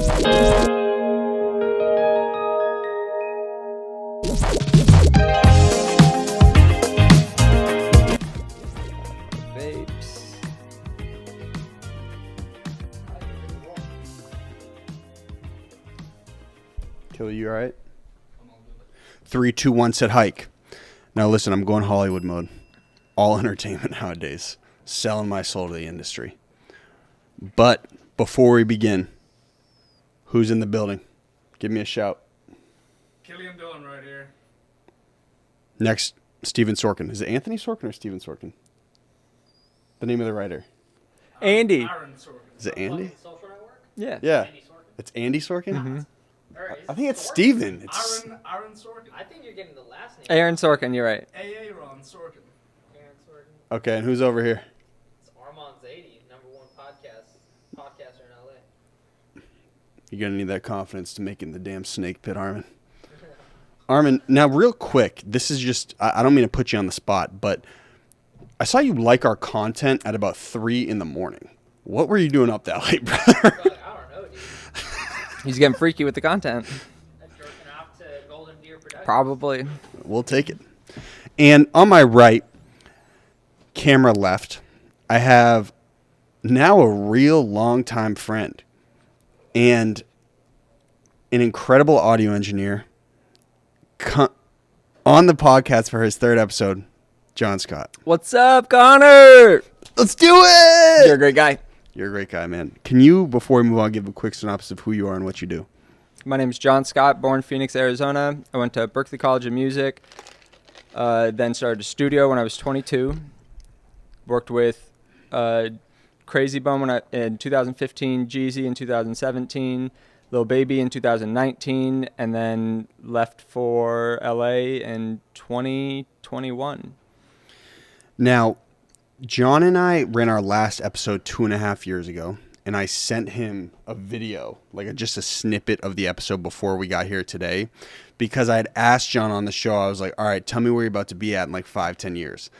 Vapes. Kelly, you all right? 3, 2, 1, set hike. Now listen, I'm going Hollywood mode. All entertainment nowadays. Selling my soul to the industry. But before we begin, who's in the building? Give me a shout. Killian Dillon right here. Next, Steven Sorkin. Is it Anthony Sorkin or Steven Sorkin? The name of the writer. Andy. Aaron Sorkin. Is it Andy? Social Network? Yeah. Yeah. Andy Sorkin? It's Andy Sorkin? Mm-hmm. Or is I think it's Sorkin? Steven. It's Aaron Sorkin. I think you're getting the last name. Aaron Sorkin, you're right. Aaron Sorkin. Aaron Sorkin. Okay, and who's over here? It's Armand Zaidi, #1 podcaster in LA. You're going to need that confidence to make it in the damn snake pit, Armin. Armin, now real quick, this is just, I don't mean to put you on the spot, but I saw you like our content at about 3 in the morning. What were you doing up that late, brother? But, I don't know, dude. He's getting freaky with the content. I'm jerking off to Golden Deer Productions. Probably. We'll take it. And on my right, camera left, I have now a real longtime friend and an incredible audio engineer on the podcast for his 3rd episode, John Scott. What's up, Conor? Let's do it! You're a great guy. You're a great guy, man. Can you, before we move on, give a quick synopsis of who you are and what you do? My name's John Scott, born in Phoenix, Arizona. I went to Berklee College of Music, then started a studio when I was 22. Worked with Crazy Bone in 2015, Jeezy in 2017, Lil Baby in 2019, and then left for LA in 2021. Now, John and I ran our last episode 2.5 years ago, and I sent him a video, like just a snippet of the episode before we got here today, because I had asked John on the show, I was like, all right, tell me where you're about to be at in like 5-10 years.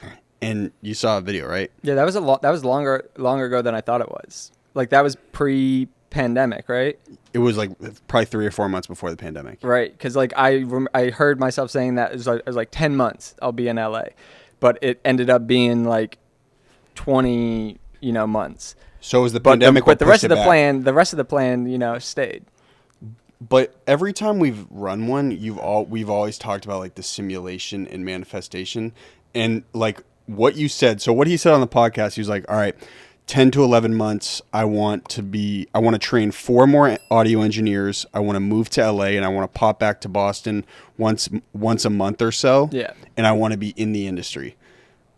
And you saw a video, right? Yeah, that was longer ago than I thought it was. Like, that was pre-pandemic, right? It was like probably 3 or 4 months before the pandemic. Right, because like I heard myself saying that it was like 10 months I'll be in LA, but it ended up being like 20 months. So was the pandemic. But the rest of the plan, stayed. But every time we've run one, we've always talked about like the simulation and manifestation, and like what you said. So what he said on the podcast, he was like, all right, 10 to 11 months, I want to train 4 more audio engineers. I want to move to LA, and I want to pop back to Boston once a month or so. Yeah. And I want to be in the industry.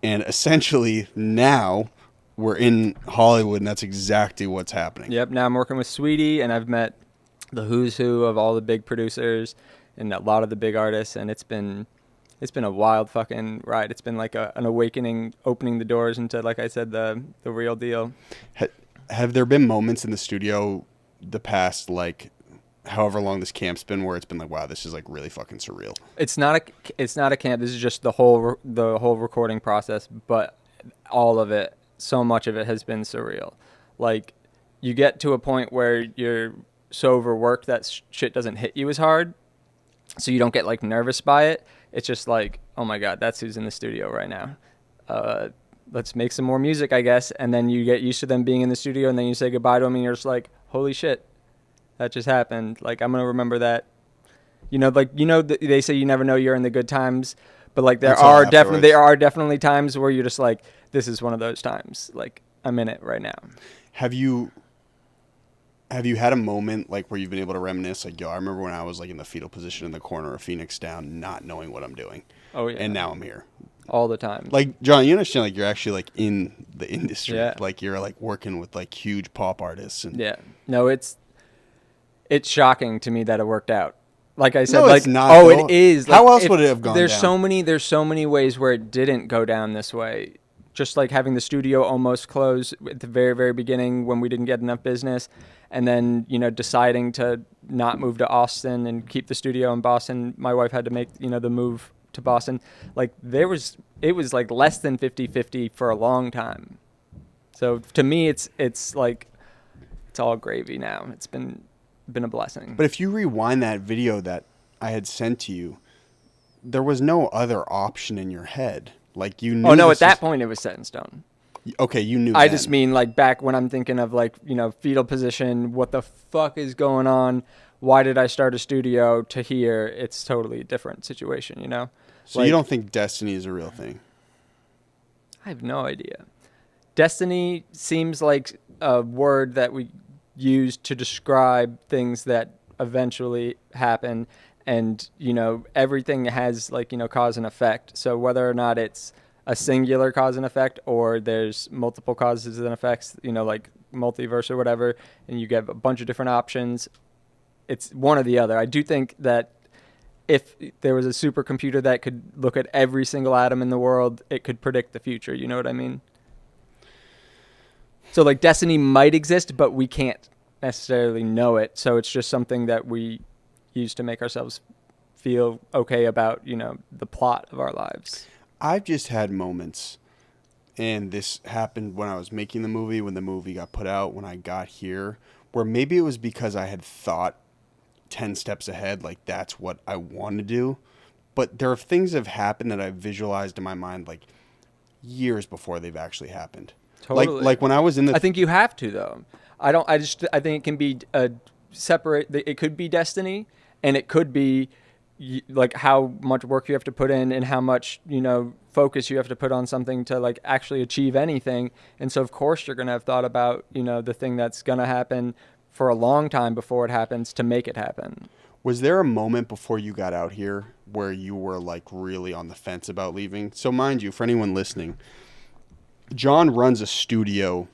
And essentially now we're in Hollywood, and that's exactly what's happening. Yep. Now I'm working with Sweetie, and I've met the who's who of all the big producers and a lot of the big artists, and it's been a wild fucking ride. It's been like an awakening, opening the doors into, like I said, the real deal. Have there been moments in the studio the past, like, however long this camp's been, where it's been like, wow, this is like really fucking surreal? It's not a camp. This is just the whole recording process, but all of it, so much of it has been surreal. Like, you get to a point where you're so overworked that shit doesn't hit you as hard, so you don't get like nervous by it. It's just like, oh my God, that's who's in the studio right now. Let's make some more music, I guess. And then you get used to them being in the studio, and then you say goodbye to them, and you're just like, holy shit, that just happened. Like, I'm going to remember that. They say you never know you're in the good times, but like there are definitely times where you're just like, this is one of those times. Like, I'm in it right now. Have you had a moment like where you've been able to reminisce, like, yo, I remember when I was like in the fetal position in the corner of Phoenix down, not knowing what I'm doing. Oh yeah. And now I'm here. All the time. Like, John, you understand, like, you're actually like in the industry. Yeah. Like, you're like working with like huge pop artists. And yeah. No, it's shocking to me that it worked out. Like I said, no, like, it's not, oh, though. it is. How like, else would it have gone there's down? There's so many ways where it didn't go down this way. Just like having the studio almost close at the very, very beginning when we didn't get enough business. And then, deciding to not move to Austin and keep the studio in Boston. My wife had to make, the move to Boston. Like, it was like less than 50-50 for a long time. So to me, it's like, it's all gravy now. It's been been a blessing. But if you rewind that video that I had sent to you, there was no other option in your head. Like you knew. Oh no, this at that was- point it was set in stone. Okay, you knew. I then. just mean like back when I'm thinking of like, you know, fetal position, what the fuck is going on? Why did I start a studio to here? It's totally a different situation, you know? So you don't think destiny is a real thing? I have no idea. Destiny seems like a word that we use to describe things that eventually happen. And, you know, everything has like, you know, cause and effect. So whether or not it's a singular cause and effect or there's multiple causes and effects, you know, like multiverse or whatever, and you get a bunch of different options, it's one or the other. I do think that if there was a supercomputer that could look at every single atom in the world, it could predict the future. You know what I mean? So like destiny might exist, but we can't necessarily know it. So it's just something that we use to make ourselves feel okay about, you know, the plot of our lives. I've just had moments, and this happened when I was making the movie, when the movie got put out, when I got here, where maybe it was because I had thought 10 steps ahead, like that's what I want to do. But there are things that have happened that I've visualized in my mind like years before they've actually happened. Totally. Like when I was in the... I think you have to though. I think it can be separate. It could be destiny, and it could be like how much work you have to put in and how much, you know, focus you have to put on something to like actually achieve anything. And so of course you're going to have thought about, you know, the thing that's going to happen for a long time before it happens to make it happen. Was there a moment before you got out here where you were like really on the fence about leaving? So mind you, for anyone listening, John runs a studio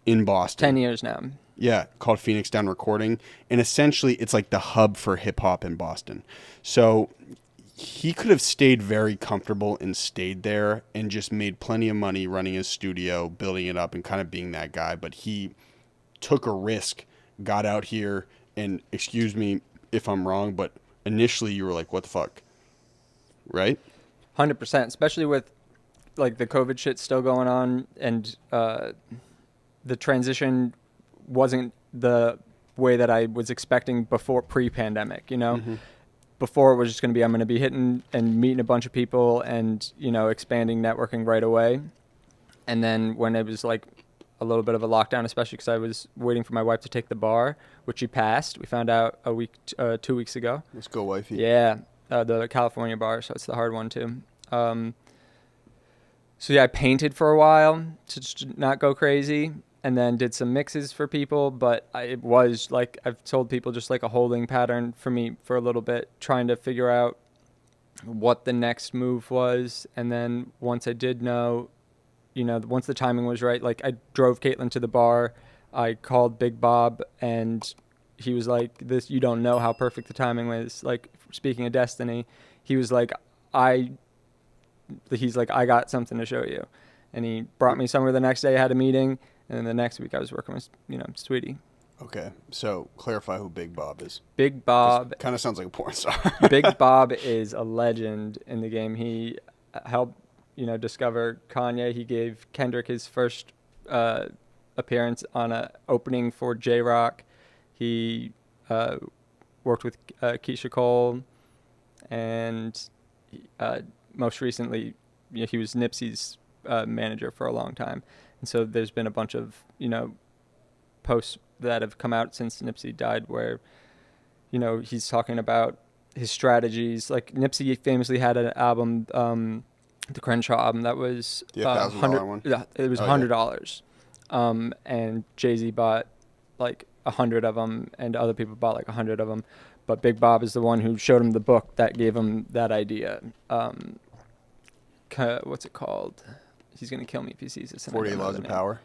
in Boston. 10 years now. Yeah, called Phoenix Down Recording. And essentially, it's like the hub for hip-hop in Boston. So he could have stayed very comfortable and stayed there and just made plenty of money running his studio, building it up, and kind of being that guy. But he took a risk, got out here, and excuse me if I'm wrong, but initially you were like, what the fuck? Right? 100%, especially with like the COVID shit still going on, and the transition wasn't the way that I was expecting before pre-pandemic, you know. Mm-hmm. Before it was just going to be, I'm going to be hitting and meeting a bunch of people and, you know, expanding networking right away. And then when it was like a little bit of a lockdown, especially because I was waiting for my wife to take the bar, which she passed. We found out 2 weeks ago. Let's go, wifey. Yeah, the California bar, so it's the hard one too. So yeah, I painted for a while to just not go crazy, and then did some mixes for people. But it was like, I've told people, just like a holding pattern for me for a little bit, trying to figure out what the next move was. And then once I did know, you know, once the timing was right, like I drove Caitlin to the bar. I called Big Bob, and he was like, "This, you don't know how perfect the timing was." Like, speaking of destiny, he was like, he's like, "I got something to show you," and he brought me somewhere the next day. I had a meeting, and then the next week I was working with, you know, Sweetie. Okay, so clarify who Big Bob is. Big Bob Kind of sounds like a porn star. Big Bob is a legend in the game. He helped, you know, discover Kanye. He gave Kendrick his first appearance on a opening for J-Rock. He worked with Keisha Cole, and most recently, you know, he was Nipsey's manager for a long time. And so there's been a bunch of, you know, posts that have come out since Nipsey died where, you know, he's talking about his strategies. Like Nipsey famously had an album, the Crenshaw album, that was The $1,000 one? Yeah, it was $100. And Jay-Z bought like 100 of them, and other people bought like 100 of them. But Big Bob is the one who showed him the book that gave him that idea. What's it called? He's going to kill me if he sees this. 48 Laws of Power?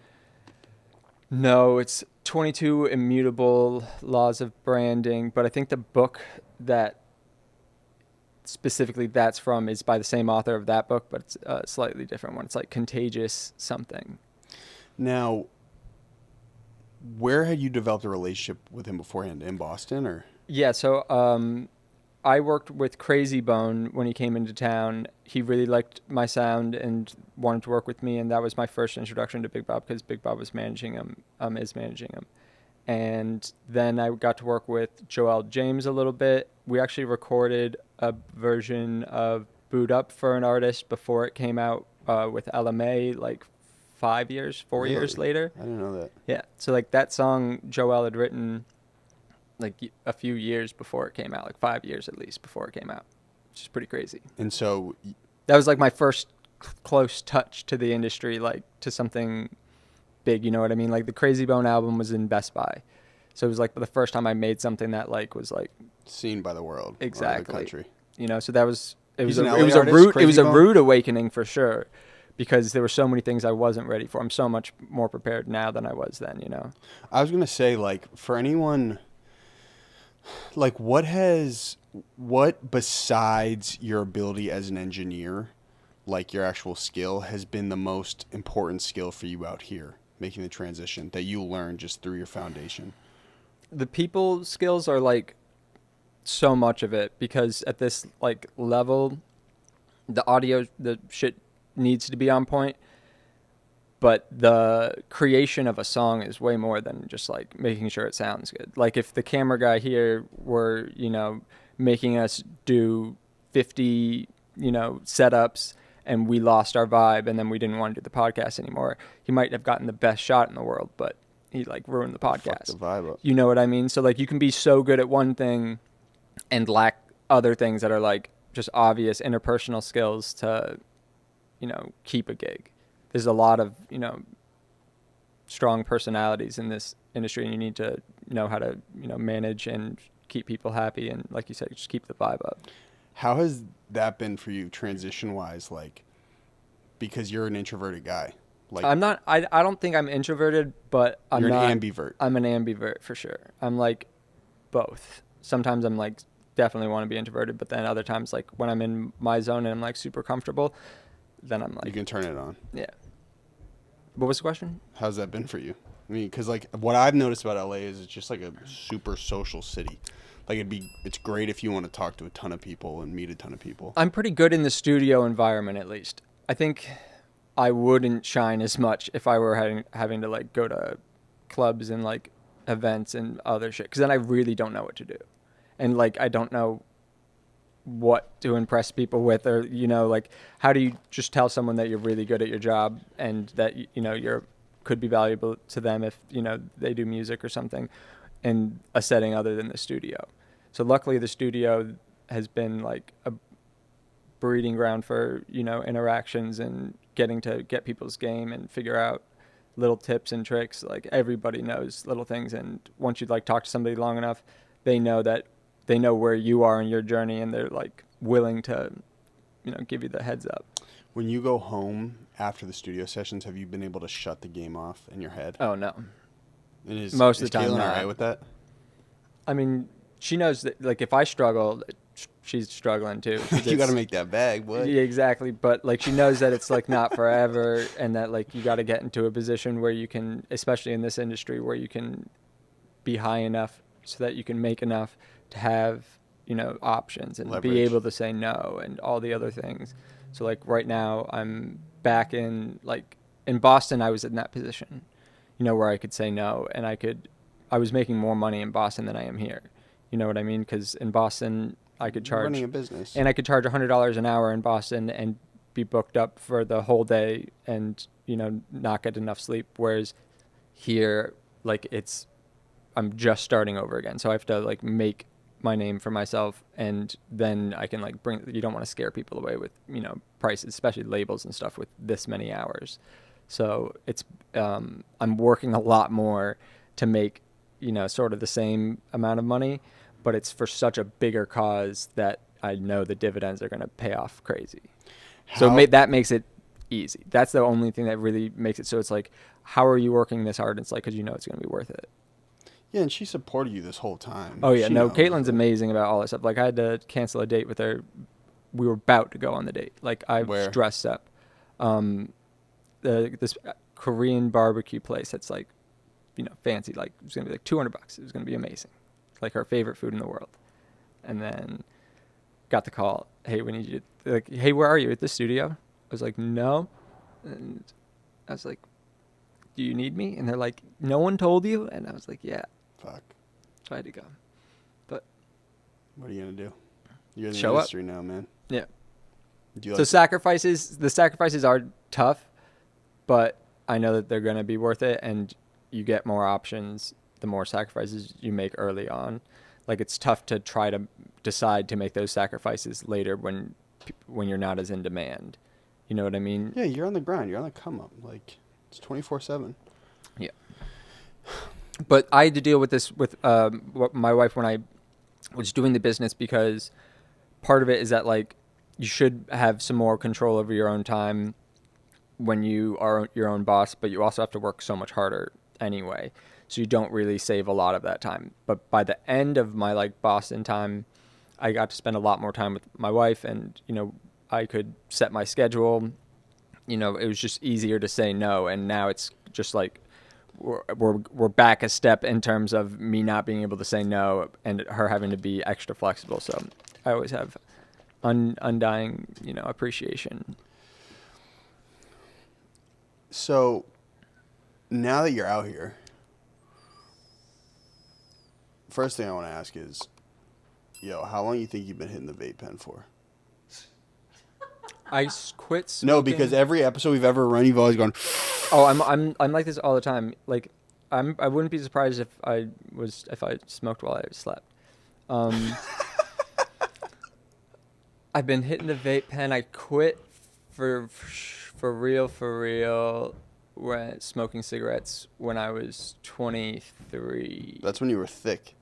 No, it's 22 Immutable Laws of Branding. But I think the book that specifically that's from is by the same author of that book, but it's a slightly different one. It's like Contagious something. Now, where had you developed a relationship with him beforehand? In Boston, or? Yeah, so I worked with Crazy Bone when he came into town. He really liked my sound and wanted to work with me, and that was my first introduction to Big Bob because Big Bob was managing him, is managing him. And then I got to work with Joel James a little bit. We actually recorded a version of Boot Up for an artist before it came out with LMA like 4 years Really? later. I didn't know that. Yeah. So like that song Joel had written like a few years before it came out, like 5 years at least before it came out, which is pretty crazy. And so, That was like my first close touch to the industry, like to something big, you know what I mean? Like the Crazy Bone album was in Best Buy. So it was like the first time I made something that like was like seen by the world, exactly, or the country. you know, so that was it He's was an a, it LA was a artist, rude it Crazy was a Bone? rude awakening for sure, because there were so many things I wasn't ready for. I'm so much more prepared now than I was then, you know. I was gonna say, like, for anyone, like, what besides your ability as an engineer, like your actual skill, has been the most important skill for you out here making the transition that you learned just through your foundation? The people skills are like so much of it, because at this like level the audio, the shit needs to be on point, but the creation of a song is way more than just like making sure it sounds good. Like if the camera guy here were, you know, making us do 50, you know, setups and we lost our vibe and then we didn't want to do the podcast anymore, he might have gotten the best shot in the world, but he like ruined the Fuck podcast. the vibe up. You know what I mean? So like you can be so good at one thing and lack other things that are like just obvious interpersonal skills to, you know, keep a gig. There's a lot of, you know, strong personalities in this industry, and you need to know how to, you know, manage and keep people happy, and like you said, just keep the vibe up. How has that been for you, transition wise? Like, because you're an introverted guy. Like, I'm not. I don't think I'm introverted, but I'm you're not. an ambivert. I'm an ambivert for sure. I'm like both. Sometimes I'm like definitely want to be introverted, but then other times, like when I'm in my zone and I'm like super comfortable, then I'm like, You can turn it on. yeah. What was the question? How's that been for you? I mean, because like what I've noticed about LA is it's just like a super social city. Like it's great if you want to talk to a ton of people and meet a ton of people. I'm pretty good in the studio environment, at least. I think I wouldn't shine as much if I were having to like go to clubs and like events and other shit, because then I really don't know what to do, and like I don't know what to impress people with, or you know, like how do you just tell someone that you're really good at your job and that you know you're could be valuable to them if you know they do music or something in a setting other than the studio. So luckily the studio has been like a breeding ground for, you know, interactions and getting to get people's game and figure out little tips and tricks. Like everybody knows little things, and once you like talk to somebody long enough, they know where you are in your journey, and they're like willing to, you know, give you the heads up. When you go home after the studio sessions, have you been able to shut the game off in your head? Oh no. And Most of the time Caitlin all not. right with that? I mean, she knows that like if I struggle, she's struggling too. You got to make that bag, boy. Yeah, exactly. But like she knows that it's like not forever, and that like you got to get into a position where you can, especially in this industry, where you can be high enough so that you can make enough to have, you know, options and Leverage. be able to say no and all the other things. So like right now I'm back in Boston. I was in that position, you know, where I could say no, and I was making more money in Boston than I am here. You know what I mean? Because in Boston I could You're charge running a business. and I could charge $100 an hour in Boston and be booked up for the whole day and, you know, not get enough sleep. Whereas here, like I'm just starting over again. So I have to like make my name for myself, and then I can like you don't want to scare people away with, you know, prices, especially labels and stuff with this many hours. So it's, I'm working a lot more to make, you know, sort of the same amount of money, but it's for such a bigger cause that I know the dividends are going to pay off crazy. That makes it easy. That's the only thing that really makes it so it's like, how are you working this hard? It's like, because you know it's going to be worth it. Yeah, and she supported you this whole time. Oh, yeah. She No, knows Caitlin's that. amazing about all this stuff. Like, I had to cancel a date with her. We were about to go on the date. Like, I was Where? dressed up. This Korean barbecue place that's like, you know, fancy. Like, it was going to be like $200. It was going to be amazing. Like, her favorite food in the world. And then got the call. Hey, we need you to, like, hey, where are you? At the studio? I was like, no. And I was like, do you need me? And they're like, no one told you? And I was like, yeah. Fuck. So I had to go. But What are you gonna do? You're in the Show up. industry now, man. yeah. Do you So like the sacrifices are tough, but I know that they're going to be worth it, and you get more options the more sacrifices you make early on. Like, it's tough to try to decide to make those sacrifices later when you're not as in demand. You know what I mean? Yeah, you're on the grind. You're on the come up. Like, it's 24/7. Yeah. But I had to deal with this with my wife when I was doing the business, because part of it is that, like, you should have some more control over your own time when you are your own boss, but you also have to work so much harder anyway. So you don't really save a lot of that time. But by the end of my, like, Boston time, I got to spend a lot more time with my wife, and, you know, I could set my schedule. You know, it was just easier to say no. And now it's just like we're back a step in terms of me not being able to say no and her having to be extra flexible. So I always have undying, you know, appreciation. So, now that you're out here, first thing I want to ask is, how long you think you've been hitting the vape pen for? I quit smoking. No, because every episode we've ever run, you've always gone. Oh, I'm like this all the time. Like, I wouldn't be surprised if I smoked while I slept. I've been hitting the vape pen. I quit for real when smoking cigarettes when I was 23. That's when you were thick,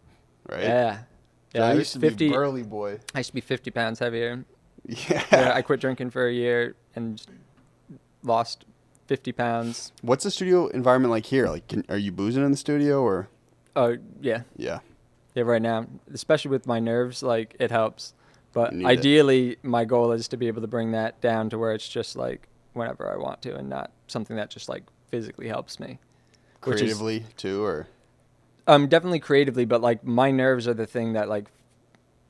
right? Yeah. So Yeah, I I used was to 50. be burly boy. I used to be 50 pounds heavier. Yeah. Yeah, I quit drinking for a year and lost 50 pounds. What's the studio environment like here? Like, are you boozing in the studio or? Oh, yeah. Yeah. Yeah, right now, especially with my nerves, like, it helps. But You need ideally, my goal is to be able to bring that down to where it's just, like, whenever I want to, and not something that just, like, physically helps me. Creatively too, or? Definitely creatively, but, like, my nerves are the thing that, like,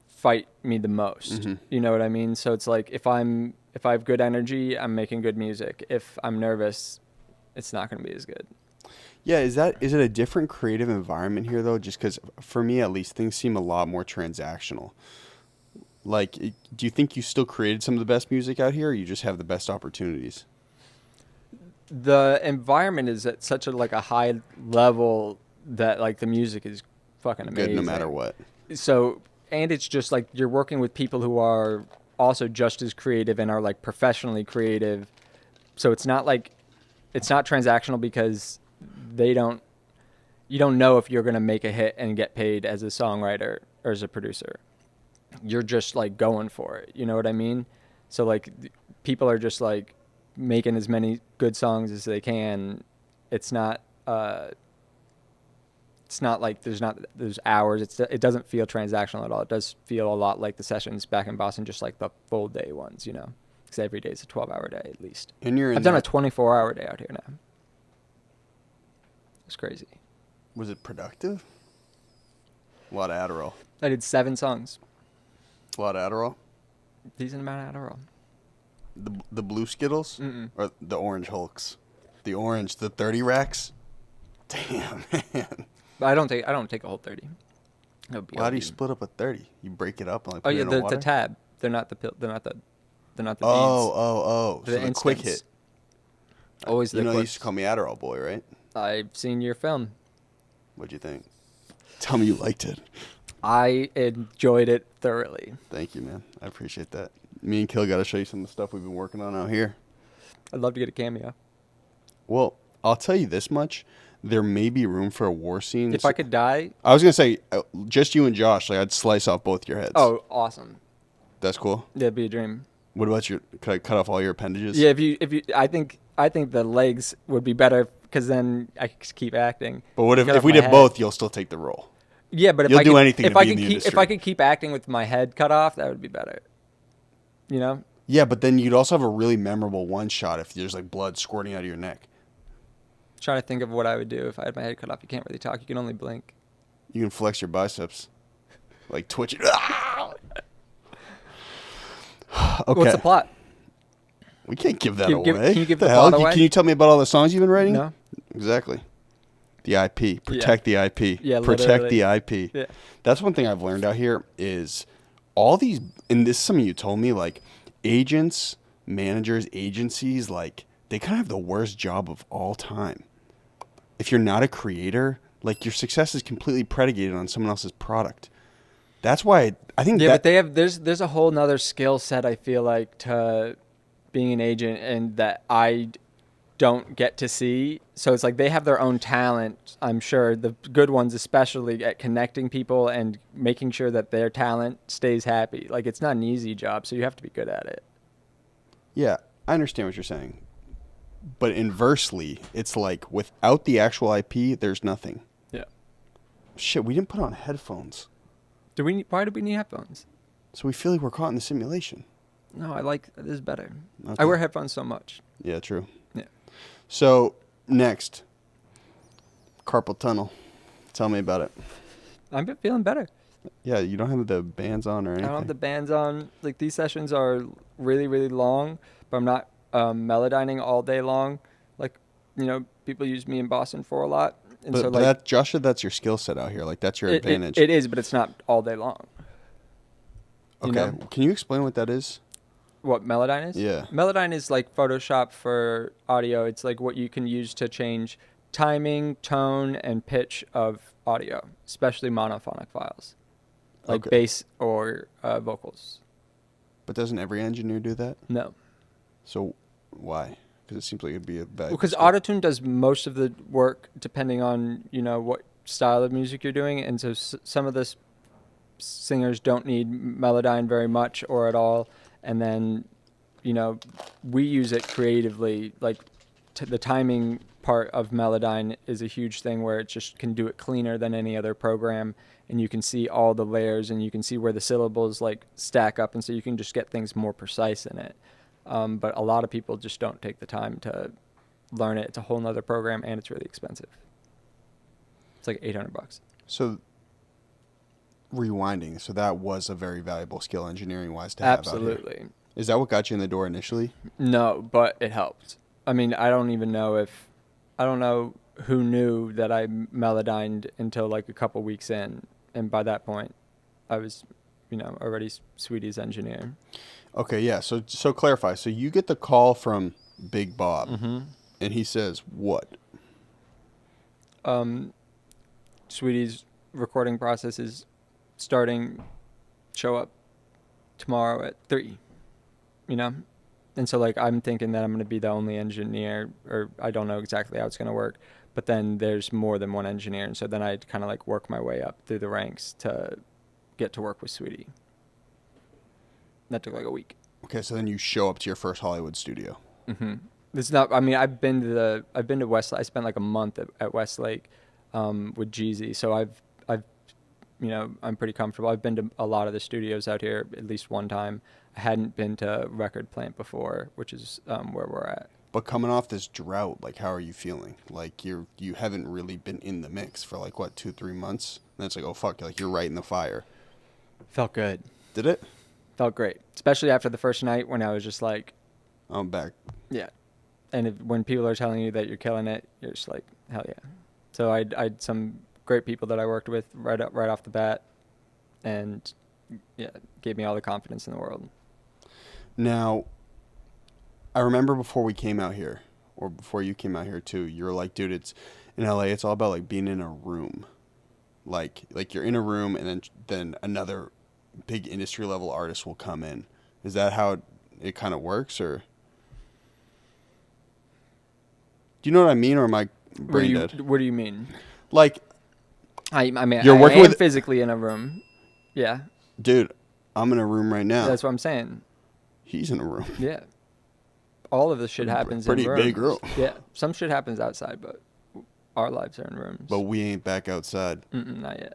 fight me the most. Mhm. You know what I mean? So it's like, if I have good energy, I'm making good music. If I'm nervous, it's not going to be as good. Yeah, is it a different creative environment here though? Just because for me at least, things seem a lot more transactional. Like, do you think you still created some of the best music out here, or you just have the best opportunities? The environment is at such a high level that, like, the music is fucking amazing. Good no matter what. So, and it's just like you're working with people who are also just as creative and are, like, professionally creative. So it's not transactional, because you don't know if you're going to make a hit and get paid as a songwriter or as a producer. You're just, like, going for it. You know what I mean? So, like, people are just, like, making as many good songs as they can. It's not like there's hours. It doesn't feel transactional at all. It does feel a lot like the sessions back in Boston, just like the full day ones, you know, because every day is a 12-hour day at least. And I've done a 24-hour day out here now. It's crazy. Was it productive? A lot of Adderall. I did 7 songs. A lot of Adderall. Decent amount of Adderall. The blue Skittles? Mm-mm. Or the orange Hulks? The 30 racks? Damn, man. But I don't take a whole 30. How do you split up a 30? You break it up and, like, Oh put yeah, it in water? the tab. They're not the pill. They're not the beads. Oh. So the quick instants. hit. Always the You quick. used to call me Adderall boy, right? I've seen your film. What'd you think? Tell me you liked it. I enjoyed it thoroughly. Thank you, man. I appreciate that. Me and Kill got to show you some of the stuff we've been working on out here. I'd love to get a cameo. Well, I'll tell you this much. There may be room for a war scene. If I could die. I was going to say, just you and Josh, like, I'd slice off both your heads. Oh, awesome. That's cool. That'd be a dream. What about could I cut off all your appendages? Yeah, if you, I think the legs would be better, because then I could just keep acting. But what Cut if off we my did head. both, you'll still take the role? Yeah, but if You'll I do could, anything if to I be in could the keep, industry. if I could keep acting with my head cut off, that would be better. You know? Yeah, but then you'd also have a really memorable one shot if there's, like, blood squirting out of your neck. Trying to think of what I would do if I had my head cut off. You can't really talk. You can only blink. You can flex your biceps. Like, twitch it. Okay. What's the plot? We can't give that Can you away. can you give the the hell? plot away? Can you tell me about all the songs you've been writing? No. Exactly. The IP. Protect the IP. Yeah, Protect literally. the IP. Yeah. That's one thing I've learned out here is all these, and this is something you told me, like agents, managers, agencies, like they kind of have the worst job of all time. If you're not a creator, like your success is completely predicated on someone else's product. That's why I think Yeah, that but they have there's a whole nother skill set, I feel like, to being an agent, and that I don't get to see. So it's like they have their own talent, I'm sure, the good ones especially, at connecting people and making sure that their talent stays happy. Like, it's not an easy job, so you have to be good at it. yeah, I understand what you're saying. But inversely, it's like without the actual IP, there's nothing. Yeah. Shit, we didn't put on headphones. Why do we need headphones? So we feel like we're caught in the simulation. No, I like this is better. Okay. I wear headphones so much. Yeah, true. Yeah. So, next, carpal tunnel. Tell me about it. I'm feeling better. Yeah, you don't have the bands on or anything. I don't have the bands on. Like, these sessions are really, really long, but I'm not melodyning all day long. Like, people use me in Boston for a lot. And But, so, but like, that, Joshua, that's your skill set out here. Like, that's your advantage. it is, but it's not all day long. You Okay. know? Can you explain what that is? What Melodyne is? Yeah. Melodyne is like Photoshop for audio. It's like what you can use to change timing, tone, and pitch of audio, especially monophonic files, like Okay. bass or vocals. But doesn't every engineer do that? No. So why? Because it seems like it'd be a bad. Because Autotune does most of the work depending on, what style of music you're doing. And so some of the singers don't need Melodyne very much or at all. And then, we use it creatively. Like, the timing part of Melodyne is a huge thing where it just can do it cleaner than any other program. And you can see all the layers and you can see where the syllables like stack up. And so you can just get things more precise in it. But a lot of people just don't take the time to learn it. It's a whole nother program and it's really expensive. It's like $800. So rewinding. So that was a very valuable skill engineering wise to have out here. Absolutely. Is that what got you in the door initially? No, but it helped. I mean, I don't know who knew that I melodined until like a couple weeks in. And by that point, I was, already Sweetie's engineer. Okay, yeah. So clarify. So you get the call from Big Bob, Mm-hmm. and he says what? Sweetie's recording process is starting, show up tomorrow at 3, And so, like, I'm thinking that I'm going to be the only engineer, or I don't know exactly how it's going to work, but then there's more than one engineer. And so then I kind of, like, work my way up through the ranks to get to work with Sweetie. That took, like, a week. Okay, so then you show up to your first Hollywood studio. Mm-hmm. It's not, I mean, I've been to Westlake. I spent, like, a month at Westlake with Jeezy. So I'm pretty comfortable. I've been to a lot of the studios out here at least one time. I hadn't been to Record Plant before, which is where we're at. But coming off this drought, like, how are you feeling? Like, you haven't really been in the mix for, like, what, 2-3 months? And it's like, oh, fuck, like, you're right in the fire. Felt good. Did it? Felt great. Especially after the first night when I was just like... I'm back. Yeah. And when people are telling you that you're killing it, you're just like, hell yeah. So I had some great people that I worked with right off the bat. And, yeah, gave me all the confidence in the world. Now, I remember before we came out here, or before you came out here too, you were like, dude, it's in LA, it's all about like being in a room. Like you're in a room and then another big industry level artist will come in. Is that how it kind of works, or do you know what I mean, or am I brain dead? What do you mean? Like, I mean, you're working I am with physically in a room. Yeah. Dude, I'm in a room right now. That's what I'm saying. He's in a room. Yeah. All of this shit happens Pretty in rooms. big room. Yeah. Some shit happens outside, but our lives are in rooms. But we ain't back outside. Not yet.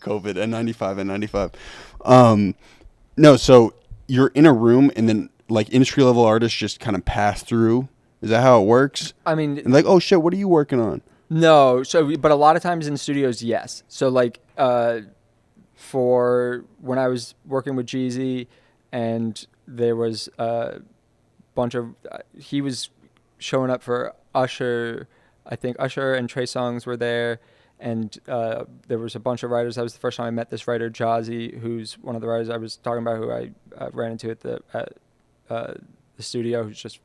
COVID, N95. No, so you're in a room and then like industry level artists just kind of pass through. Is that how it works? I mean, And like, oh shit, what are you working on? no. So, but a lot of times in studios, yes. So, like, for when I was working with Jeezy, and there was a bunch of, he was showing up for Usher, I think Usher and Trey Songz were there, and there was a bunch of writers. That was the first time I met this writer, Jazzy, who's one of the writers I was talking about, who I ran into at the studio, who's just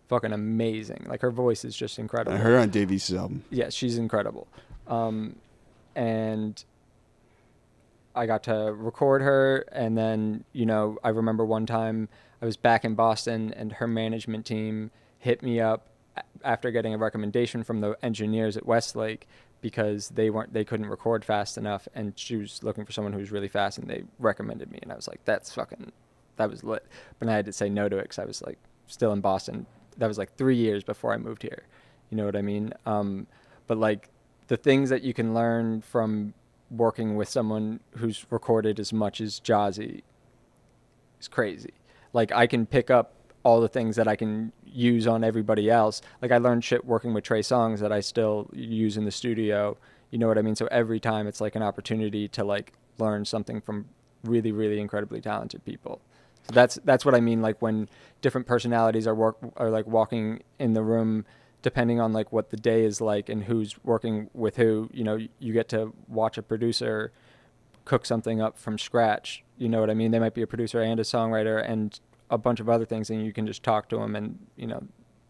fucking amazing. Like, her voice is just incredible. I heard her on Dave East's album. Yeah, she's incredible. And I got to record her, and then, you know, I remember one time I was back in Boston, and her management team hit me up after getting a recommendation from the engineers at Westlake, because they couldn't record fast enough, and she was looking for someone who was really fast, and they recommended me, and I was like, that was lit. But I had to say no to it because I was like still in Boston. That was like 3 years before I moved here. You know what I mean? But like the things that you can learn from working with someone who's recorded as much as Jazzy is crazy. Like, I can pick up all the things that I can use on everybody else. Like, I learned shit working with Trey Songz that I still use in the studio. You know what I mean? So every time it's like an opportunity to like learn something from really, really incredibly talented people. So that's what I mean. Like, when different personalities are like walking in the room, depending on like what the day is like and who's working with who, you know, you get to watch a producer cook something up from scratch. You know what I mean? They might be a producer and a songwriter and a bunch of other things, and you can just talk to them, and, you know,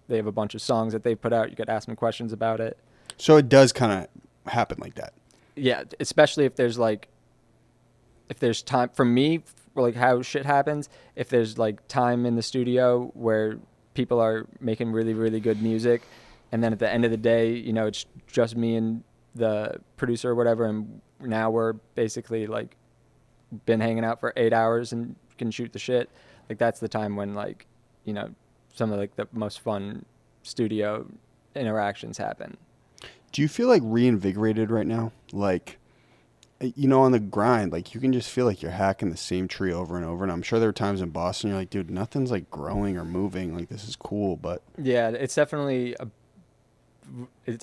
they have a bunch of songs that they put out. You could ask them questions about it. So it does kind of happen like that. Yeah, especially if there's time for me, like how shit happens. If there's like time in the studio where people are making really, really good music, and then at the end of the day, you know, it's just me and the producer or whatever, and now we're basically like been hanging out for 8 hours and can shoot the shit. Like, that's the time when, like, you know, some of like the most fun studio interactions happen. Do you feel like reinvigorated right now? Like, you know, on the grind, like, you can just feel like you're hacking the same tree over and over. And I'm sure there are times in Boston you're like, dude, nothing's like growing or moving. Like, this is cool, but Yeah, it's definitely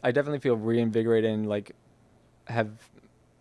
I definitely feel reinvigorated and like have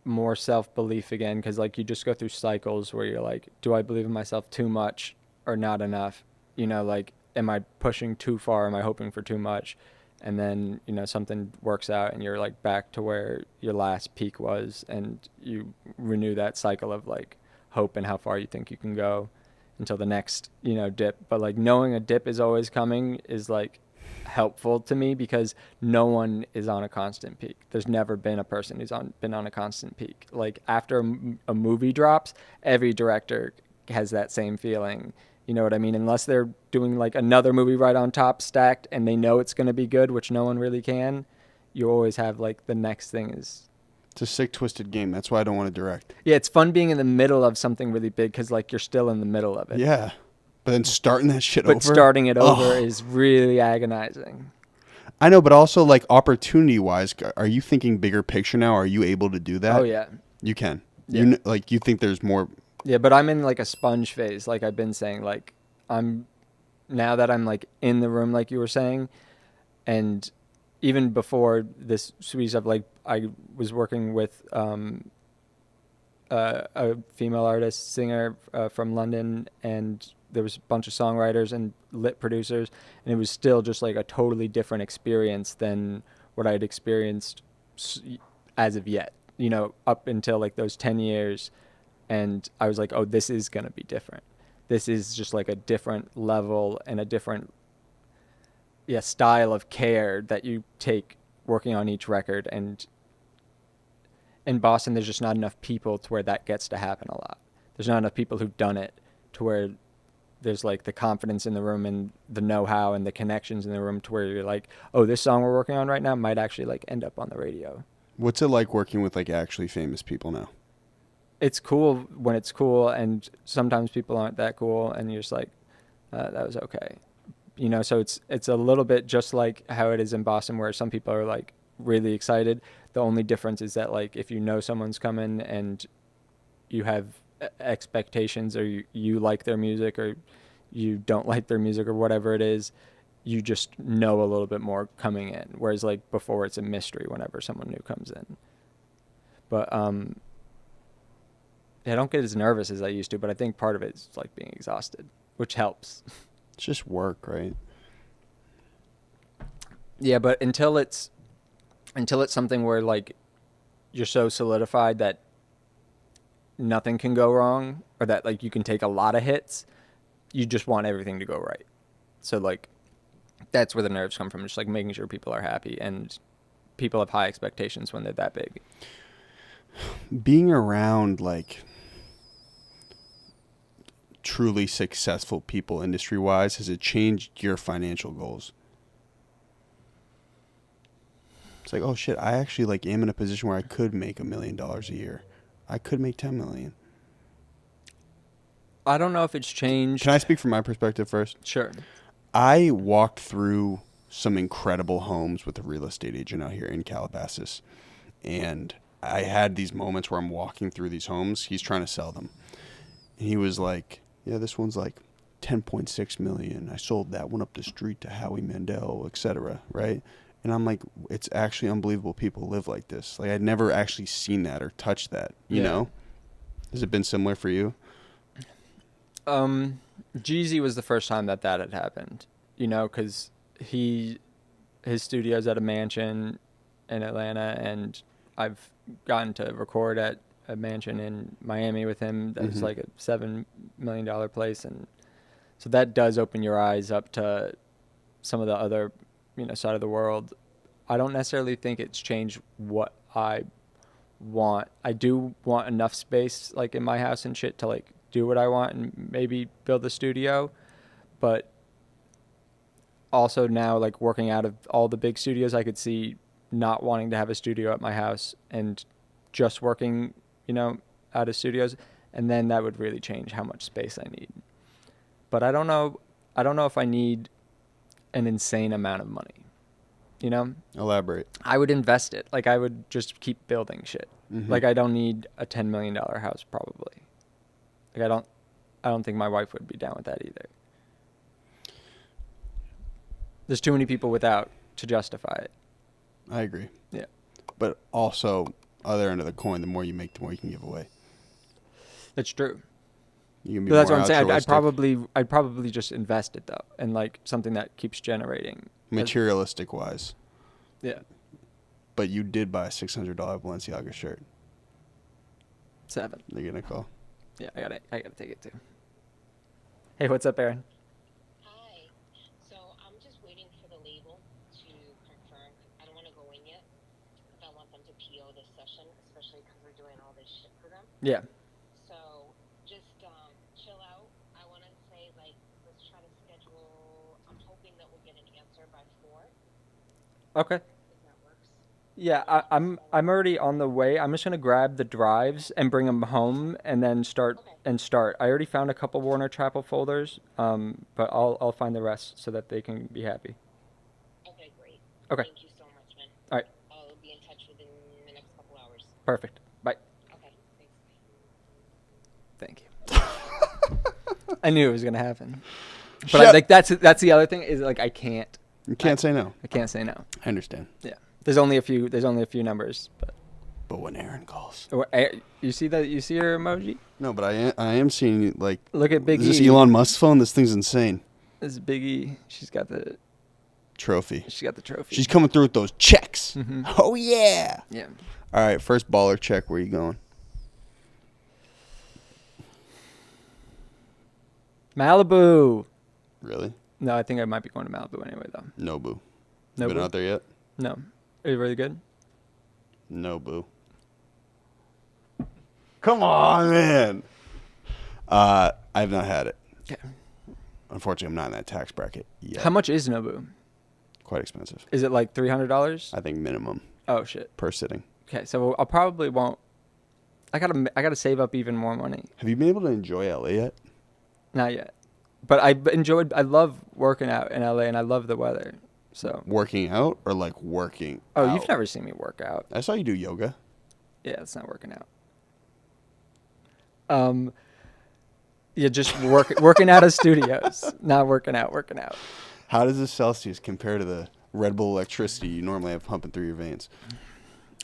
more self-belief again, because like you just go through cycles where you're like, do I believe in myself too much or not enough? You know, like, am I pushing too far? Am I hoping for too much? And then, you know, something works out and you're like back to where your last peak was, and you renew that cycle of like hope and how far you think you can go until the next, you know, dip. But like, knowing a dip is always coming is like helpful to me, because no one is on a constant peak. There's never been a person who's been on a constant peak. Like, after a movie drops, every director has that same feeling. You know what I mean? Unless they're doing like another movie right on top stacked and they know it's going to be good, which no one really can, you always have like the next thing is... It's a sick, twisted game. That's why I don't want to direct. Yeah, it's fun being in the middle of something really big, because like you're still in the middle of it. Yeah. But then starting that shit over. But starting it over is really agonizing. I know, but also like opportunity-wise, are you thinking bigger picture now? Are you able to do that? Oh, yeah. You can. Yeah. You think there's more... Yeah, but I'm in like a sponge phase, like I've been saying. Like, now that I'm like in the room, like you were saying, and even before this sweet stuff, like I was working with a female artist, singer from London, and there was a bunch of songwriters and lit producers, and it was still just like a totally different experience than what I'd experienced as of yet, you know, up until like those 10 years. And I was like, oh, this is going to be different. This is just like a different level and a different style of care that you take working on each record. And in Boston, there's just not enough people to where that gets to happen a lot. There's not enough people who've done it to where there's like the confidence in the room and the know-how and the connections in the room to where you're like, oh, this song we're working on right now might actually like end up on the radio. What's it like working with like actually famous people now? It's cool when it's cool, and sometimes people aren't that cool, and you're just like, that was okay. You know, so it's a little bit just like how it is in Boston, where some people are like really excited. The only difference is that like if you know someone's coming and you have expectations, or you like their music or you don't like their music or whatever it is, you just know a little bit more coming in. Whereas like before, it's a mystery whenever someone new comes in. But I don't get as nervous as I used to, but I think part of it is like being exhausted, which helps. It's just work, right? Yeah, but until it's something where like you're so solidified that nothing can go wrong, or that like you can take a lot of hits, you just want everything to go right. So like that's where the nerves come from, just like making sure people are happy, and people have high expectations when they're that big. Being around like truly successful people industry wise, has it changed your financial goals? It's like, oh shit, I actually like am in a position where I could make $1 million a year. I could make 10 million. I don't know if it's changed. Can I speak from my perspective first? Sure. I walked through some incredible homes with a real estate agent out here in Calabasas. And I had these moments where I'm walking through these homes. He's trying to sell them. And he was like, yeah, this one's like 10.6 million. I sold that one up the street to Howie Mandel, etc. Right? And I'm like, it's actually unbelievable people live like this. Like, I'd never actually seen that or touched that, you know? Has it been similar for you? Jeezy was the first time that had happened, you know, because his studio's at a mansion in Atlanta, and I've gotten to record at a mansion in Miami with him. That's like a $7 million place, and so that does open your eyes up to some of the other, you know, side of the world. I don't necessarily think it's changed what I want. I do want enough space, like in my house and shit, to like do what I want and maybe build a studio, but also now like working out of all the big studios, I could see not wanting to have a studio at my house and just working, you know, out of studios, and then that would really change how much space I need. But I don't know if I need an insane amount of money, you know? Elaborate. I would invest it. Like, I would just keep building shit. Like, I don't need a $10 million house probably. Like, I don't think my wife would be down with that either. There's too many people without to justify it. I agree. Yeah. But also, other end of the coin, the more you make, the more you can give away. That's true. You can be But that's more what I'm saying. altruistic. I'd probably just invest it though, and like something that keeps generating. Materialistic wise. Yeah. But you did buy a $600 Balenciaga shirt. 7. They're gonna call. Yeah, I gotta take it too. Hey, what's up, Aaron? Hi. So I'm just waiting for the label to confirm. I don't want to go in yet because I want them to PO this session, especially because we're doing all this shit for them. Yeah. So just chill out. I want to say, like, let's try to schedule. I'm hoping that we'll get an answer by 4. Okay. If that works. Yeah, I'm already on the way. I'm just gonna grab the drives and bring them home, and then start. I already found a couple Warner Chappell folders, but I'll find the rest so that they can be happy. Okay, great. Okay. Thank you so much, man. All right. I'll be in touch within the next couple hours. Perfect. Bye. Okay, thanks. Thank you. I knew it was gonna happen, but like that's the other thing is like I can't. You can't say no. I can't say no. I understand. Yeah. There's only a few numbers, but. But when Aaron calls. You see your emoji? No, but I am seeing, like... Look at Big E. Is this Elon Musk's phone? This thing's insane. This is Big E. She's got the trophy. She's Coming through with those checks. Mm-hmm. Oh, yeah. Yeah. All right, first baller check. Where you going? Malibu. Really? No, I think I might be going to Malibu anyway, though. No, boo. No, Been boo? out there yet? No. Are you really good? No, boo. Come on, man. I've not had it. Okay. Unfortunately, I'm not in that tax bracket yet. How much is Nobu? Quite expensive. Is it like $300? I think minimum Oh shit. per sitting. Okay, so I probably won't. I gotta save up even more money. Have you been able to enjoy LA yet? Not yet, but I love working out in LA, and I love the weather. So. Working out or like working Oh, out? you've never seen me work out. I saw you do yoga. Yeah, it's not working out. Yeah, just working out of studios, not working out. How does the Celsius compare to the Red Bull electricity you normally have pumping through your veins?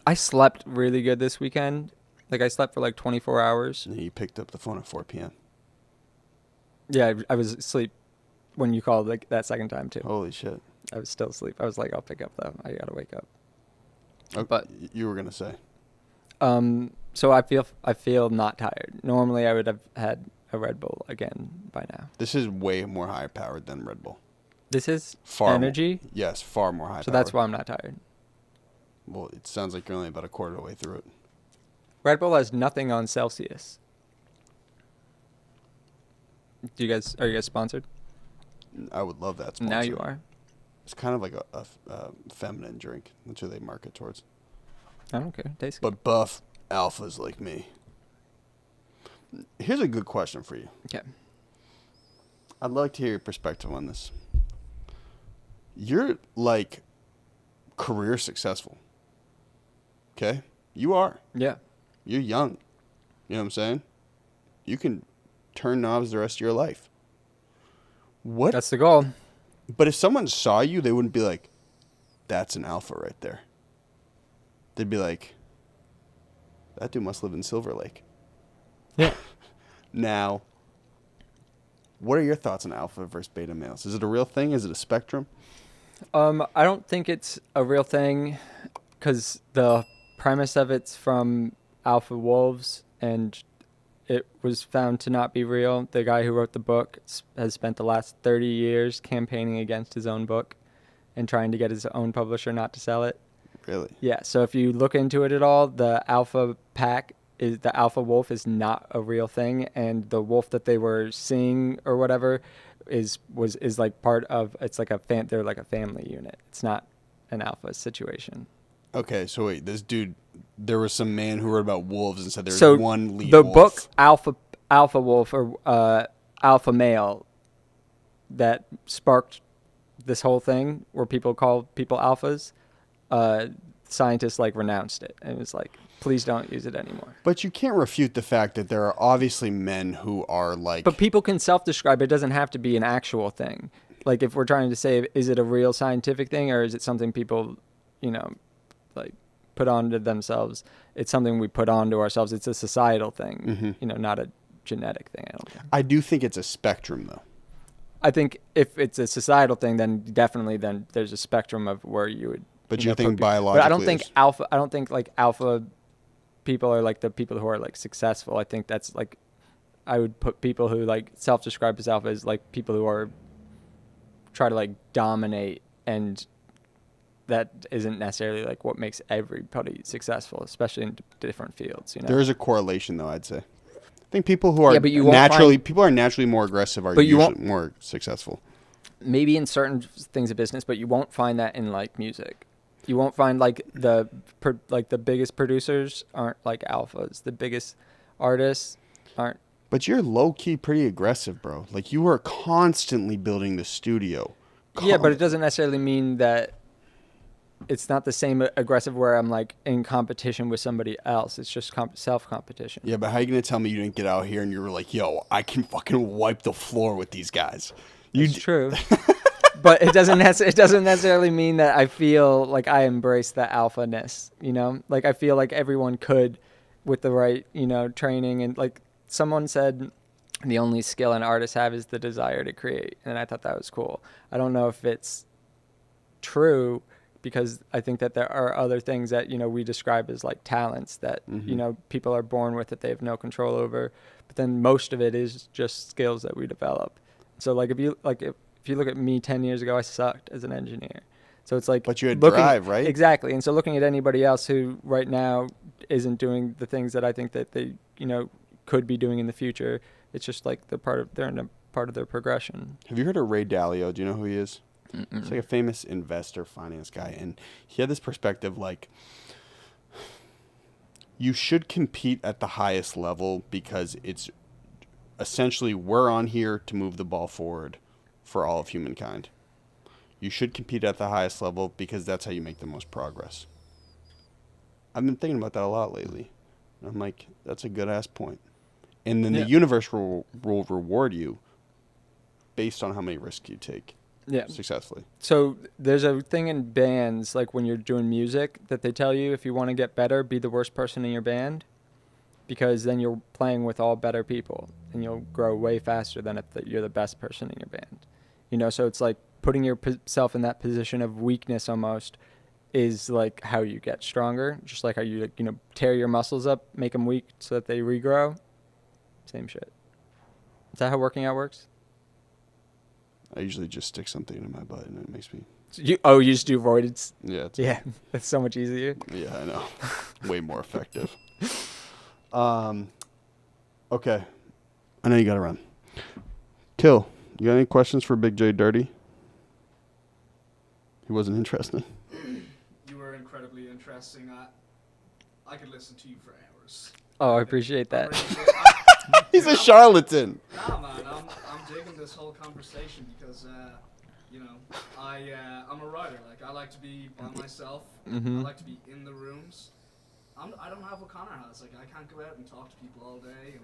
I slept really good this weekend. Like, I slept for like 24 hours. And then you picked up the phone at 4 p.m. Yeah, I was asleep when you called like that second time too. Holy shit. I was still asleep. I was like, I'll pick up though. I gotta wake up. Oh, But you were gonna say. So I feel not tired. Normally I would have had a Red Bull again by now. This is way more high powered than Red Bull. This is Far energy. Yes, far more high. So that's why I'm not tired. Well, it sounds like you're only about a quarter of the way through it. Red Bull has nothing on Celsius. Are you guys sponsored? I would love that. Now sponsor. you are. It's kind of like a feminine drink. That's who they market towards. I don't care. Tastes good. But buff alphas like me. Here's a good question for you. Okay. I'd like to hear your perspective on this. You're like career successful. Okay? You are. Yeah. You're young. You know what I'm saying? You can turn knobs the rest of your life. What? That's the goal. But if someone saw you, they wouldn't be like, that's an alpha right there. They'd be like, that dude must live in Silver Lake. Yeah. Now, what are your thoughts on alpha versus beta males? Is it a real thing? Is it a spectrum? I don't think it's a real thing because the premise of it's from alpha wolves and it was found to not be real. The guy who wrote the book has spent the last 30 years campaigning against his own book and trying to get his own publisher not to sell it. Really? Yeah, so if you look into it at all, the alpha pack is the alpha wolf is not a real thing, and the wolf that they were seeing or whatever is like part of it's like they're like a family unit. It's not an alpha situation. Okay, so wait, this dude, there was some man who wrote about wolves and said there's So one lead the wolf. book Alpha Wolf or Alpha Male that sparked this whole thing where people call people alphas. Scientists like renounced it and it was like, please don't use it anymore. But you can't refute the fact that there are obviously men who are like... But people can self-describe. It doesn't have to be an actual thing. Like if we're trying to say, is it a real scientific thing or is it something people, like put onto themselves? It's something we put onto ourselves. It's a societal thing, not a genetic thing. I don't think. I do think it's a spectrum though. I think if it's a societal thing, then definitely then there's a spectrum of where you would. But you think But I don't biologically think there's- alpha. I don't think like alpha people are like the people who are like successful. I think that's like I would put people who like self-describe as alpha as like people who are try to like dominate, and that isn't necessarily like what makes everybody successful, especially in different fields. There is a correlation though, I'd say. I think people who are but you won't people are naturally more aggressive are But you usually won't- more successful. Maybe in certain things of business, but you won't find that in like music. You won't find like the biggest producers aren't like alphas. The biggest artists aren't. But you're low key pretty aggressive, bro. Like you are constantly building the studio. Yeah, but it doesn't necessarily mean that it's not the same aggressive where I'm like in competition with somebody else. It's just self-competition. Yeah, but how you gonna tell me you didn't get out here and you were like, yo, I can fucking wipe the floor with these guys? It's true. But it doesn't necessarily mean that I feel like I embrace the alpha-ness, Like I feel like everyone could with the right, training. And like someone said, the only skill an artist have is the desire to create. And I thought that was cool. I don't know if it's true because I think that there are other things that, we describe as like talents that, people are born with that they have no control over. But then most of it is just skills that we develop. So like if you look at me 10 years ago, I sucked as an engineer. So it's like, but you had drive, right? Exactly. And so looking at anybody else who right now isn't doing the things that I think that they, could be doing in the future, it's just like they're in a part of their progression. Have you heard of Ray Dalio? Do you know who he is? Mm-mm. He's like a famous investor, finance guy. And he had this perspective like, you should compete at the highest level because it's essentially we're on here to move the ball forward for all of humankind. You should compete at the highest level because that's how you make the most progress. I've been thinking about that a lot lately. And I'm like, that's a good ass point. And then the universe will reward you based on how many risks you take successfully. So there's a thing in bands, like when you're doing music, that they tell you if you want to get better, be the worst person in your band, because then you're playing with all better people and you'll grow way faster than if you're the best person in your band. So it's like putting yourself in that position of weakness almost is like how you get stronger. Just like how you, like, tear your muscles up, make them weak so that they regrow. Same shit. Is that how working out works? I usually just stick something in my butt and it makes me. You just do voided. Yeah. Yeah, that's so much easier. Yeah, I know. Way more effective. Okay. I know you got to run. Kill. You got any questions for Big J Dirty? He wasn't interested. You were incredibly interesting. I could listen to you for hours. Oh, I appreciate that. He's a charlatan. Nah, man, I'm digging this whole conversation because, I'm a writer. Like, I like to be by myself. Mm-hmm. I like to be in the rooms. I don't have what Connor has. Like, I can't go out and talk to people all day and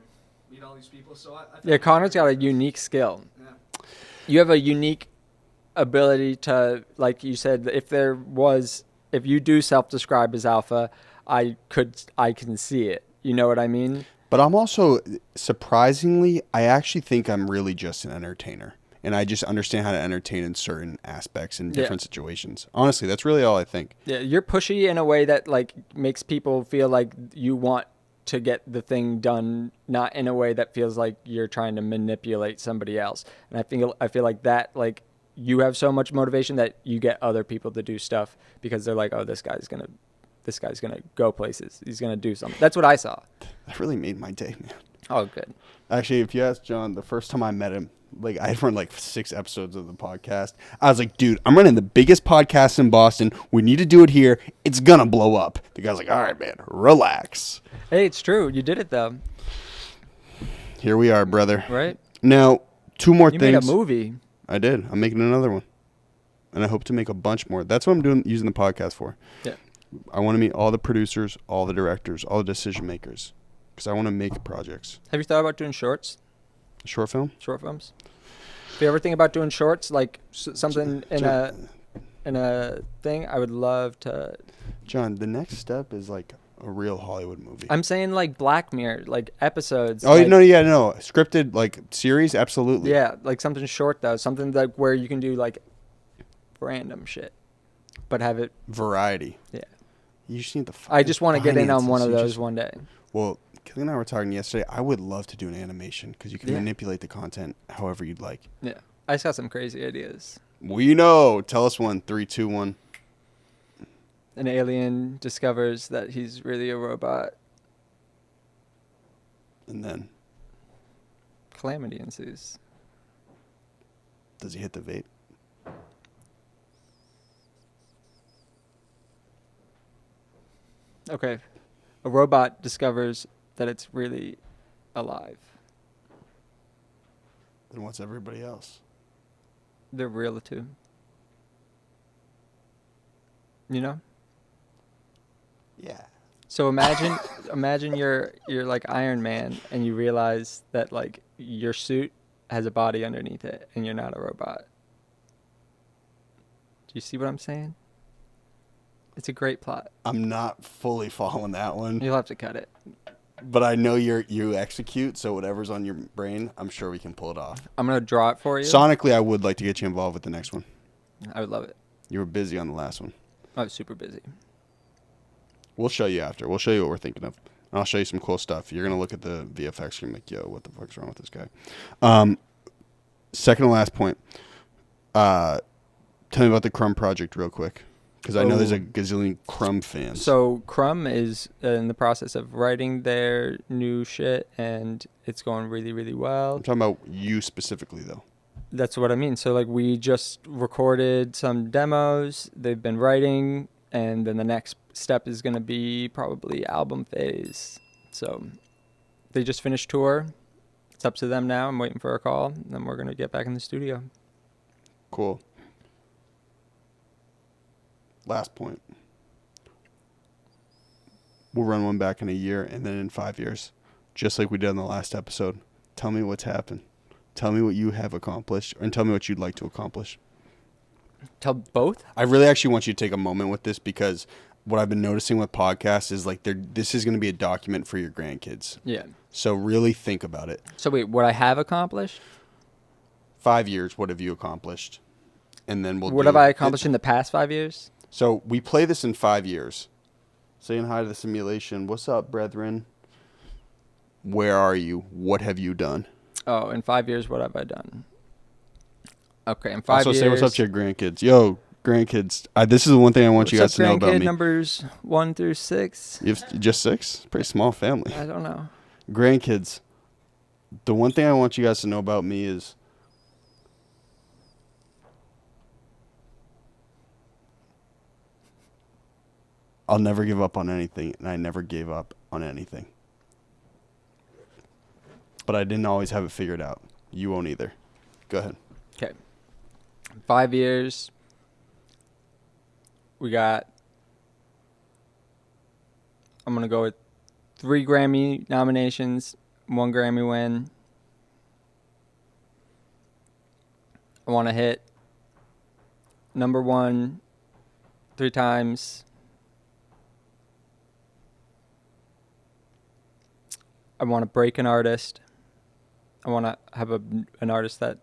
meet all these people. So I Yeah, Connor's got a unique skill. Yeah. You have a unique ability to, like you said, if you do self-describe as alpha, I can see it. You know what I mean? But I'm also, surprisingly, I actually think I'm really just an entertainer. And I just understand how to entertain in certain aspects in different situations. Honestly, that's really all I think. Yeah, you're pushy in a way that like makes people feel like you want to get the thing done, not in a way that feels like you're trying to manipulate somebody else. And I feel like that, like, you have so much motivation that you get other people to do stuff because they're like, oh, this guy's gonna go places. He's gonna do something. That's what I saw. That really made my day, man. Oh, good. Actually, if you ask John, the first time I met him, like, I had run like 6 episodes of the podcast. I was like, dude, I'm running the biggest podcast in Boston. We need to do it here. It's gonna blow up. The guy's like, all right, man, relax. Hey, it's true. You did it though. Here we are, brother. Right? Now, 2 more You things. made a movie. I did. I'm making another one. And I hope to make a bunch more. That's what I'm using the podcast for. Yeah. I want to meet all the producers, all the directors, all the decision makers. Because I want to make projects. Have you thought about doing short films? If you ever think about doing shorts, like something in a thing, I would love to. John, the next step is like a real Hollywood movie. I'm saying like Black Mirror, like episodes. Oh, like, no, scripted, like, series, absolutely. Yeah, like something short though, something like where you can do like random shit, but have it Variety. Yeah. You just need the. I just want to get in on one of finances. those one day. Well, Kelly and I were talking yesterday. I would love to do an animation because you can Yeah. manipulate the content however you'd like. Yeah, I just got some crazy ideas. We know. Tell us one. 3, 2, 1. An alien discovers that he's really a robot. And then, Calamity ensues. does he hit the vape? Okay, a robot discovers that it's really alive. Then what's everybody else? They're real too. You know? Yeah. So imagine you're like Iron Man and you realize that like your suit has a body underneath it and you're not a robot. Do you see what I'm saying? It's a great plot. I'm not fully following that one, You'll have to cut it. but I know you execute, so whatever's on your brain, I'm sure we can pull it off. I'm gonna draw it for you. Sonically, I would like to get you involved with the next one. I would love it. You were busy on the last one. I was super busy. We'll show you after. We'll show you what we're thinking of. And I'll show you some cool stuff. You're going to look at the VFX. You're going to be like, yo, what the fuck's wrong with this guy? Second to last point. Tell me about the Crumb project real quick. Because I know there's a gazillion Crumb fans. So Crumb is in the process of writing their new shit, and it's going really, really well. I'm talking about you specifically, though. That's what I mean. So like we just recorded some demos. They've been writing, and then the next step is going to be probably album phase. So they just finished tour. It's up to them now. I'm waiting for a call, and then we're going to get back in the studio. Cool. Last point. We'll run one back in a year and then in 5 years, just like we did in the last episode. Tell me what's happened. Tell me what you have accomplished, and tell me what you'd like to accomplish. Tell both? I really actually want you to take a moment with this, because what I've been noticing with podcasts is like this is going to be a document for your grandkids. Yeah. So really think about it. So wait, what I have accomplished? 5 years, what have you accomplished? and then we'll. What have I accomplished in the past 5 years? So we play this in 5 years. Saying hi to the simulation. What's up, brethren? Where are you? What have you done? Oh, in 5 years, what have I done? Okay, in 5 Also, years. say what's up to your grandkids. Yo, grandkids. This is the one thing I want you guys to know about me. Numbers 1 through 6? You have just 6? Pretty small family. I don't know. Grandkids. The one thing I want you guys to know about me is I'll never give up on anything, and I never gave up on anything. But I didn't always have it figured out. You won't either. Go ahead. Okay. 5 years. We got. I'm going to go with 3 Grammy nominations, 1 Grammy win. I want to hit number 1 3 times. I want to break an artist. I want to have an artist that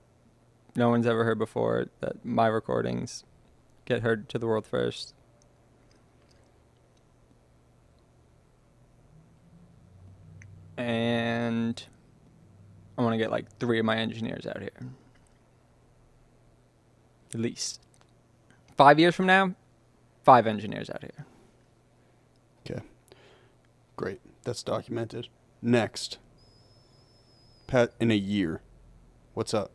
no one's ever heard before, that my recordings get heard to the world first. And I want to get like 3 of my engineers out here. At least. 5 years from now, 5 engineers out here. Okay. Great. That's documented. Next. Pat, in a year. What's up?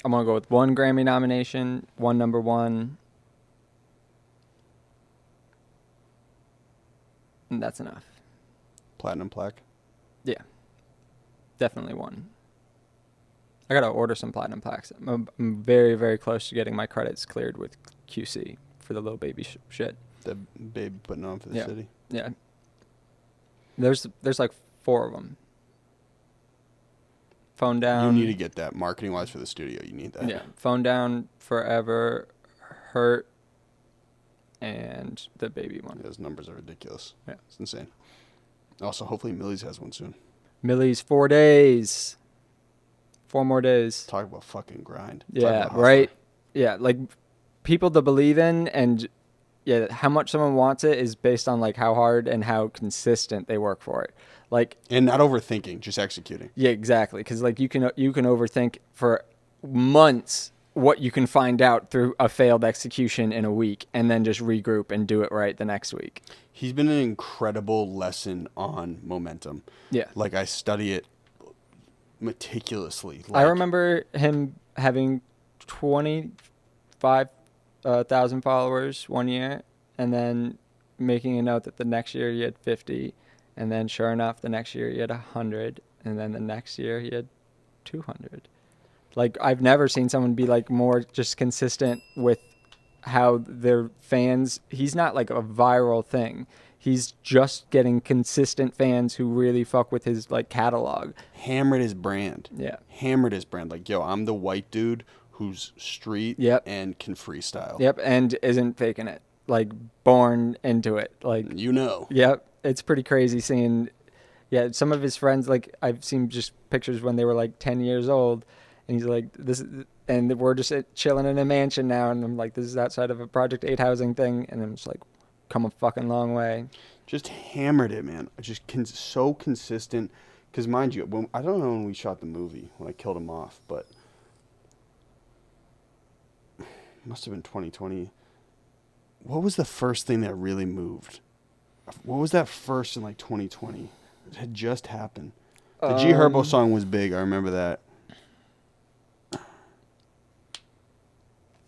I'm going to go with 1 Grammy nomination, 1 number 1. And that's enough. Platinum plaque. Yeah. Definitely 1. I got to order some platinum plaques. I'm very, very close to getting my credits cleared with QC for the little baby shit. The baby putting on for the city. Yeah. There's like 4 of them. Phone Down. You need to get that. Marketing-wise for the studio, you need that. Yeah. Phone Down, Forever, Hurt, and the baby one. Those numbers are ridiculous. Yeah. It's insane. Also, hopefully Millie's has one soon. Millie's 4 days. 4 more days. Talk about fucking grind. Talk Yeah, about hustler. right? Yeah, like people to believe in, and yeah, how much someone wants it is based on like how hard and how consistent they work for it. Like, and not overthinking, just executing. yeah, exactly. Because like you can overthink for months what you can find out through a failed execution in a week, and then just regroup and do it right the next week. He's been an incredible lesson on momentum. Yeah, Like I study it meticulously. I remember him having 25,000 followers one year, and then making a note that the next year he had 50, and then sure enough, the next year he had 100, and then the next year he had 200. Like, I've never seen someone be like more just consistent with how their fans. He's not like a viral thing. He's just getting consistent fans who really fuck with his like catalog. Hammered his brand. Yeah. Hammered his brand. Like, yo, I'm the white dude who's street and can freestyle. Yep, and isn't faking it. Like, born into it. Like, you know. Yep, it's pretty crazy seeing. Yeah, some of his friends, like I've seen just pictures when they were like 10 years old, and he's like, this is, and we're just chilling in a mansion now, and I'm like, this is outside of a Project 8 housing thing, and I'm just like, come a fucking long way. Just hammered it, man. Just so consistent. Because mind you, I don't know when we shot the movie, when I killed him off, but it must have been 2020. What was the first thing that really moved? What was that first in like 2020? It had just happened. The G Herbo song was big. I remember that.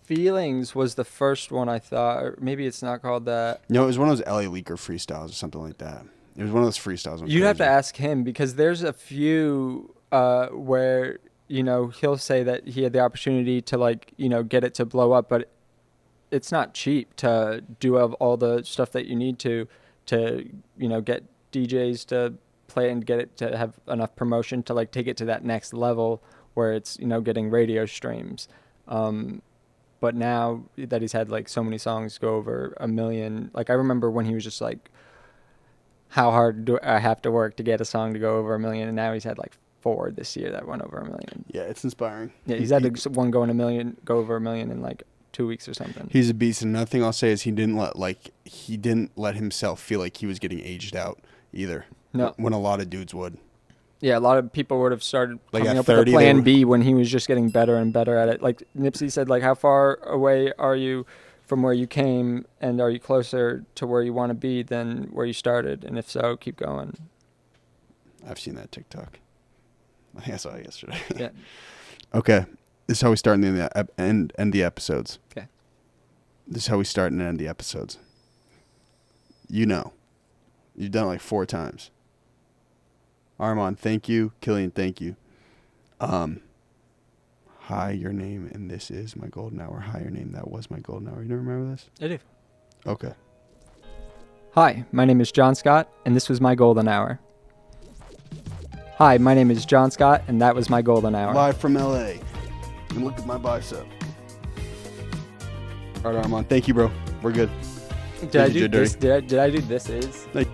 Feelings was the first one I thought. Or maybe it's not called that. No, it was one of those LA Leaker freestyles or something like that. It was one of those freestyles. You'd have to ask him, because there's a few where, you know, he'll say that he had the opportunity to, like, you know, get it to blow up, but it's not cheap to do all the stuff that you need to, you know, get DJs to play and get it to have enough promotion to, like, take it to that next level where it's, you know, getting radio streams. But now that he's had like so many songs go over 1 million, like I remember when he was just like how hard do I have to work to get a song to go over 1 million, and now he's had like 4 this year that went over 1 million. Yeah, it's inspiring. Yeah, he's had one go over 1 million in like 2 weeks or something. He's a beast, and another thing I'll say is he didn't let himself feel like he was getting aged out either. No. When a lot of dudes would. Yeah, a lot of people would have started Like coming at up with 30, a they plan were- B when he was just getting better and better at it. Like Nipsey said, like, how far away are you from where you came, and are you closer to where you want to be than where you started? And if so, keep going. I've seen that TikTok. I think I saw it yesterday. Yeah. Okay. This is how we start and end the episodes. Okay. This is how we start and end the episodes. You know. You've done it like 4 times. Armand, thank you. Killian, thank you. Hi, your name, and this is my golden hour. Hi, your name, that was my golden hour. You don't remember this? I do. Okay. Hi, my name is John Scott, and this was my golden hour. Hi, my name is John Scott, and that was my golden hour. Live from LA. And look at my bicep. All right, Armand. Thank you, bro. We're good. Did I Thank you, do Joe this? Did I do this is? Thank